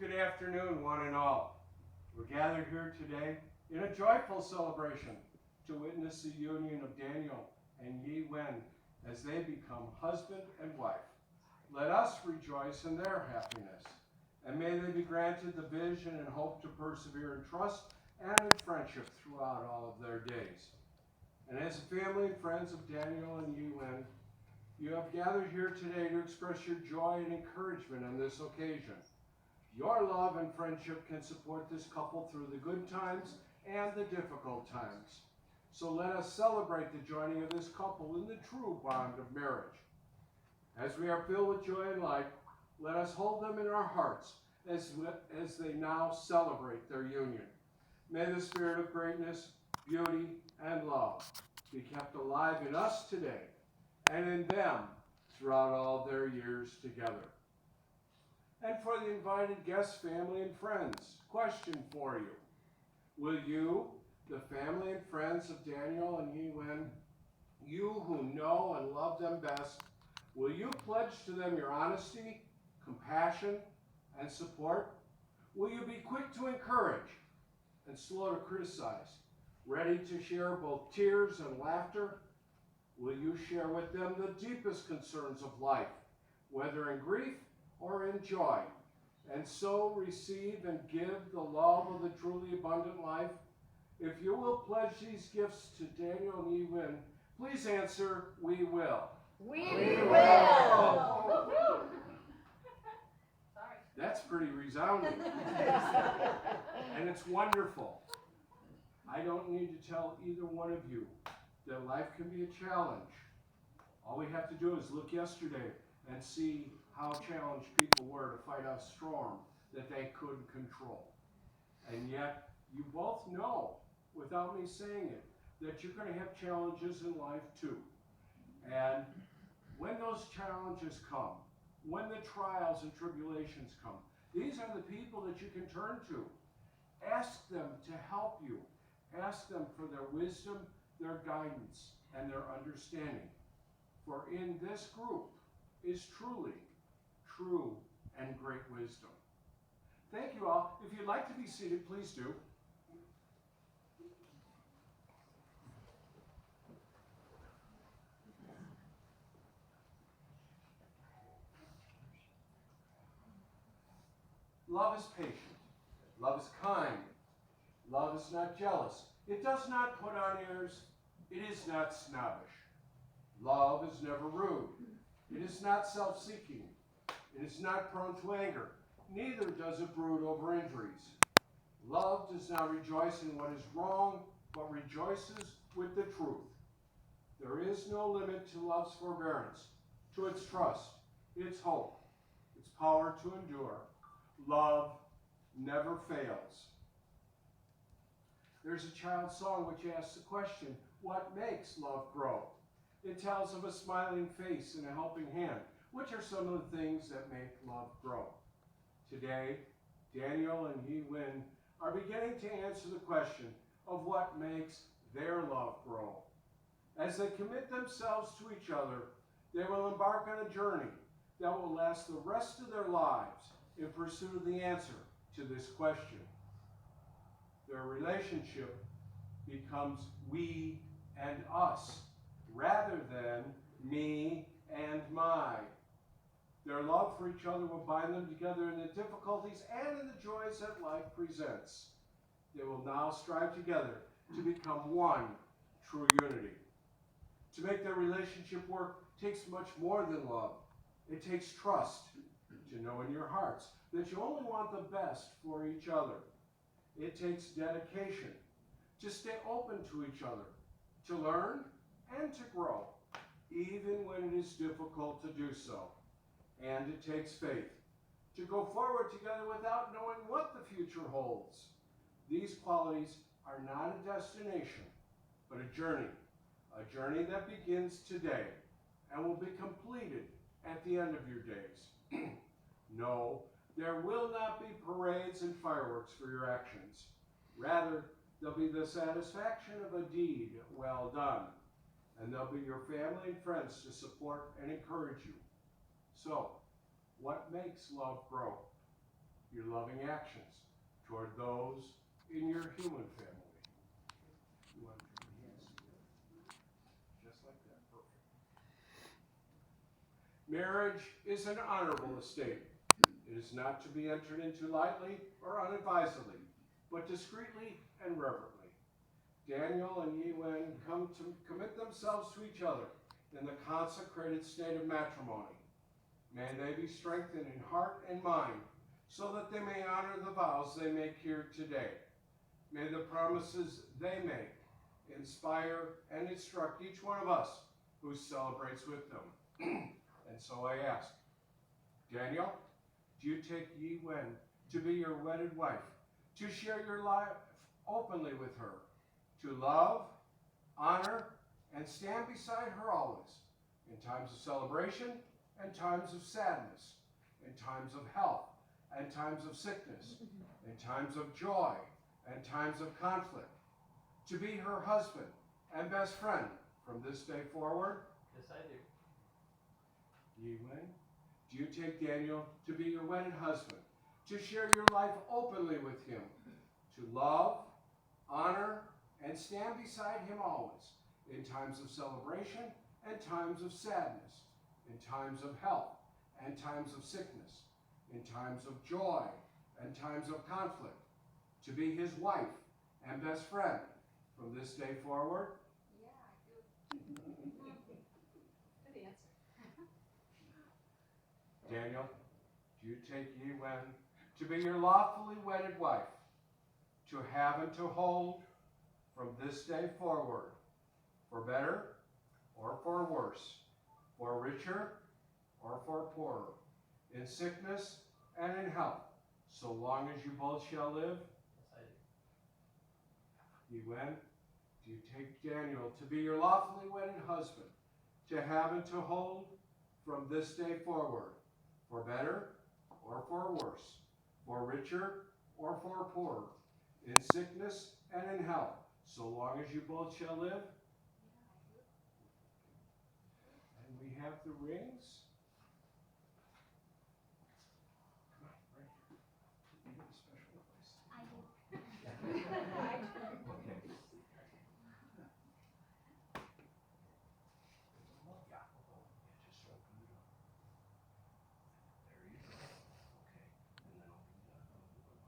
Good afternoon, one and all. We're gathered here today in a joyful celebration to witness the union of Daniel and Yi Wen as they become husband and wife. Let us rejoice in their happiness, and may they be granted the vision and hope to persevere in trust and in friendship throughout all of their days. And as the family and friends of Daniel and Yi Wen, you have gathered here today to express your joy and encouragement on this occasion. Your love and friendship can support this couple through the good times and the difficult times. So let us celebrate the joining of this couple in the true bond of marriage. As we are filled with joy and light, let us hold them in our hearts as they now celebrate their union. May the spirit of greatness, beauty, and love be kept alive in us today and in them throughout all their years together. And for the invited guests, family, and friends, question for you. Will you, the family and friends of Daniel and Yi Wen, you who know and love them best, will you pledge to them your honesty, compassion, and support? Will you be quick to encourage and slow to criticize, ready to share both tears and laughter? Will you share with them the deepest concerns of life, whether in grief or in joy, and so receive and give the love of the truly abundant life? If you will pledge these gifts to Daniel and Yi Wen, please answer, we will. We will. That's pretty resounding. And it's wonderful. I don't need to tell either one of you that life can be a challenge. All we have to do is look yesterday and see how challenged people were to fight a storm that they couldn't control. And yet, you both know, without me saying it, that you're going to have challenges in life too. And when those challenges come, when the trials and tribulations come, these are the people that you can turn to. Ask them to help you. Ask them for their wisdom, their guidance, and their understanding. For in this group is truly true and great wisdom. Thank you all. If you'd like to be seated, please do. Love is patient. Love is kind. Love is not jealous. It does not put on airs. It is not snobbish. Love is never rude. It is not self-seeking. It is not prone to anger. Neither does it brood over injuries. Love does not rejoice in what is wrong, but rejoices with the truth. There is no limit to love's forbearance, to its trust, its hope, its power to endure. Love never fails. There's a child's song which asks the question, what makes love grow? It tells of a smiling face and a helping hand, which are some of the things that make love grow. Today, Daniel and Yi Wen are beginning to answer the question of what makes their love grow. As they commit themselves to each other, they will embark on a journey that will last the rest of their lives in pursuit of the answer to this question. Their relationship becomes we and us, rather than me and my. Their love for each other will bind them together in the difficulties and in the joys that life presents. They will now strive together to become one true unity. To make their relationship work takes much more than love. It takes trust, to know in your hearts that you only want the best for each other. It takes dedication, to stay open to each other, to learn and to grow, even when it is difficult to do so. And it takes faith, to go forward together without knowing what the future holds. These qualities are not a destination, but a journey that begins today and will be completed at the end of your days. No, there will not be parades and fireworks for your actions. Rather, there'll be the satisfaction of a deed well done, and there'll be your family and friends to support and encourage you. So, what makes love grow? your loving actions toward those in your human family. You want to turn your hands together? Just like that. Perfect. Marriage is an honorable estate. It is not to be entered into lightly or unadvisedly, but discreetly and reverently. Daniel and Yiwen come to commit themselves to each other in the consecrated state of matrimony. May they be strengthened in heart and mind, so that they may honor the vows they make here today. May the promises they make inspire and instruct each one of us who celebrates with them. And so I ask, Daniel, do you take Yiwen to be your wedded wife, to share your life openly with her, to love, honor, and stand beside her always, in times of celebration and times of sadness, in times of health and times of sickness, in times of joy and times of conflict, to be her husband and best friend from this day forward? Yes, I do. Yiwen, do you take Daniel to be your wedded husband, to share your life openly with him, to love, honor, and stand beside him always, in times of celebration and times of sadness, in times of health and times of sickness, in times of joy and times of conflict, to be his wife and best friend from this day forward? Yeah, I do. Good answer. Daniel, do you take Yiwen to be your lawfully wedded wife, to have and to hold from this day forward, for better or for worse, for richer or for poorer, in sickness and in health, so long as you both shall live? Yes, I do. Yiwen, do you take Daniel to be your lawfully wedded husband, to have and to hold from this day forward, for better or for worse, for richer or for poorer, in sickness and in health, so long as you both shall live? Yeah, I do. And we have the rings.